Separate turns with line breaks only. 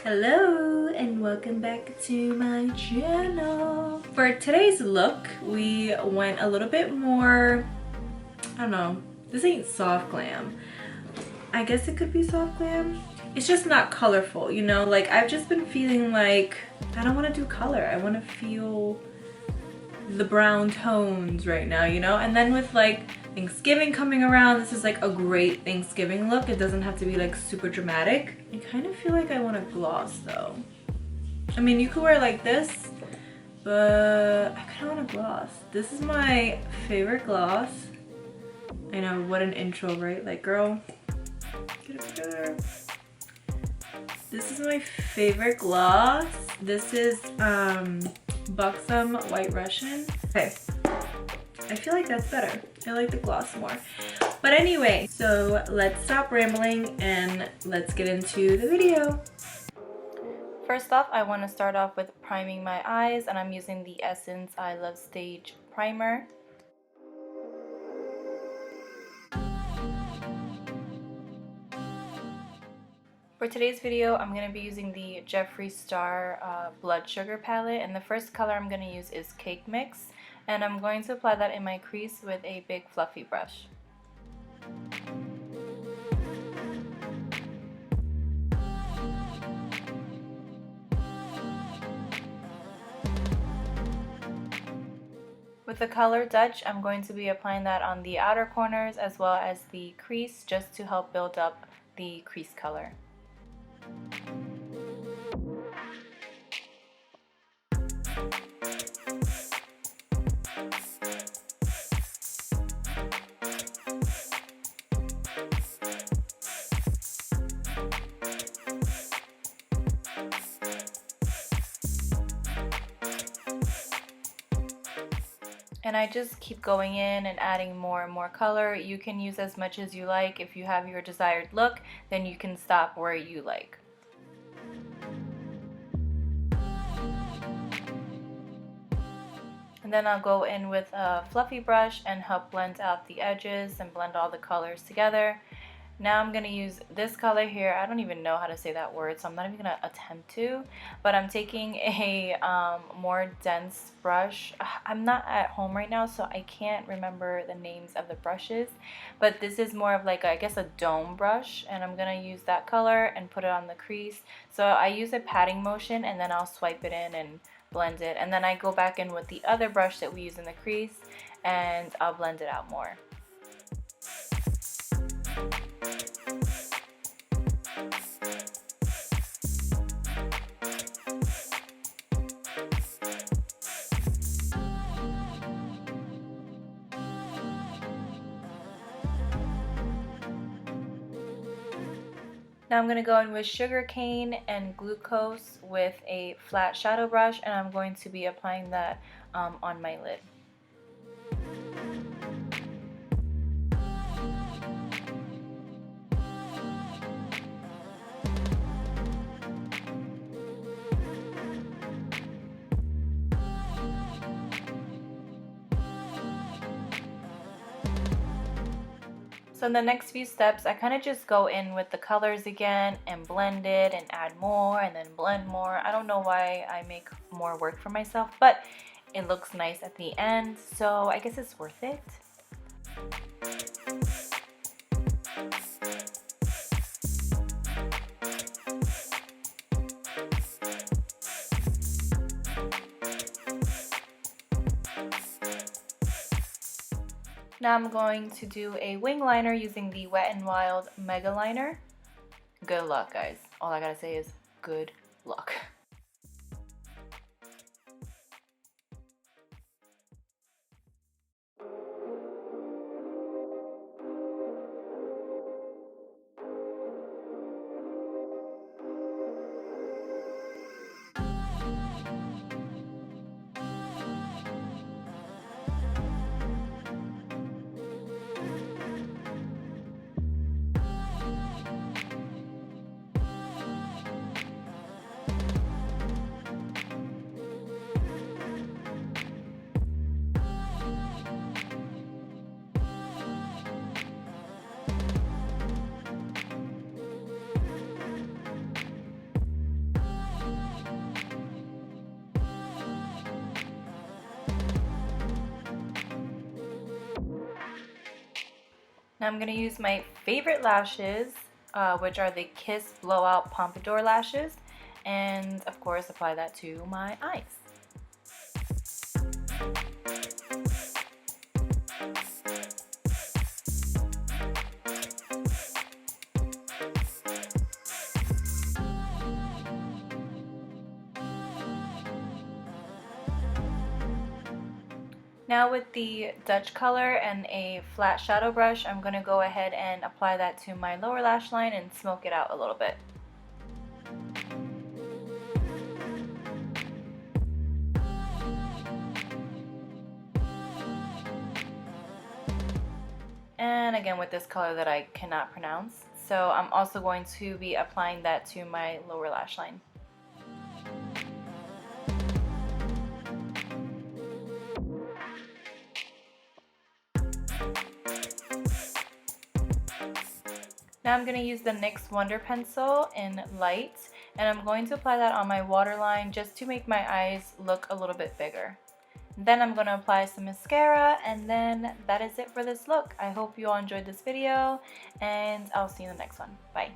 Hello and welcome back to my channel. For today's look, we went a little bit more, I don't know, this ain't soft glam. I guess it could be soft glam. It's just not colorful, you know? Like I've just been feeling like I don't want to do color. I want to feel the brown tones right now, you know? And then with like Thanksgiving coming around, this is like a great Thanksgiving look. It doesn't have to be like super dramatic. I kind of feel like I want a gloss though. I mean, you could wear like this, but I kind of want a gloss. This is my favorite gloss. I know, what an intro, right? Like, girl, get it together. This is my favorite gloss. This is Buxom White Russian. Okay, I feel like that's better. I like the gloss more. But anyway, so let's stop rambling and let's get into the video. First off, I want to start off with priming my eyes, and I'm using the Essence I Love Stage Primer. For today's video, I'm going to be using the Jeffree Star Blood Sugar palette, and the first color I'm going to use is Cake Mix, and I'm going to apply that in my crease with a big fluffy brush. With the color Dutch, I'm going to be applying that on the outer corners as well as the crease, just to help build up the crease color. And I just keep going in and adding more and more color. You can use as much as you like. If you have your desired look, then you can stop where you like. And then I'll go in with a fluffy brush and help blend out the edges and blend all the colors together. Now I'm going to use this color here. I don't even know how to say that word, so I'm not even going to attempt to. But I'm taking a more dense brush. I'm not at home right now, so I can't remember the names of the brushes. But this is more of like, I guess, a dome brush. And I'm going to use that color and put it on the crease. So I use a patting motion, and then I'll swipe it in and blend it. And then I go back in with the other brush that we use in the crease, and I'll blend it out more. Now I'm going to go in with Sugarcane and Glucose with a flat shadow brush, and I'm going to be applying that on my lid. So in the next few steps, I kind of just go in with the colors again and blend it and add more and then blend more. I don't know why I make more work for myself, but it looks nice at the end, so I guess it's worth it. Now I'm going to do a wing liner using the Wet n Wild Mega Liner. Good luck, guys. All I gotta say is good luck. Now I'm going to use my favorite lashes, which are the Kiss Blowout Pompadour lashes, and of course apply that to my eyes. Now with the Dutch color and a flat shadow brush, I'm going to go ahead and apply that to my lower lash line and smoke it out a little bit. And again with this color that I cannot pronounce. So I'm also going to be applying that to my lower lash line. Now I'm going to use the NYX Wonder Pencil in light, and I'm going to apply that on my waterline just to make my eyes look a little bit bigger. Then I'm going to apply some mascara, and then that is it for this look. I hope you all enjoyed this video, and I'll see you in the next one. Bye.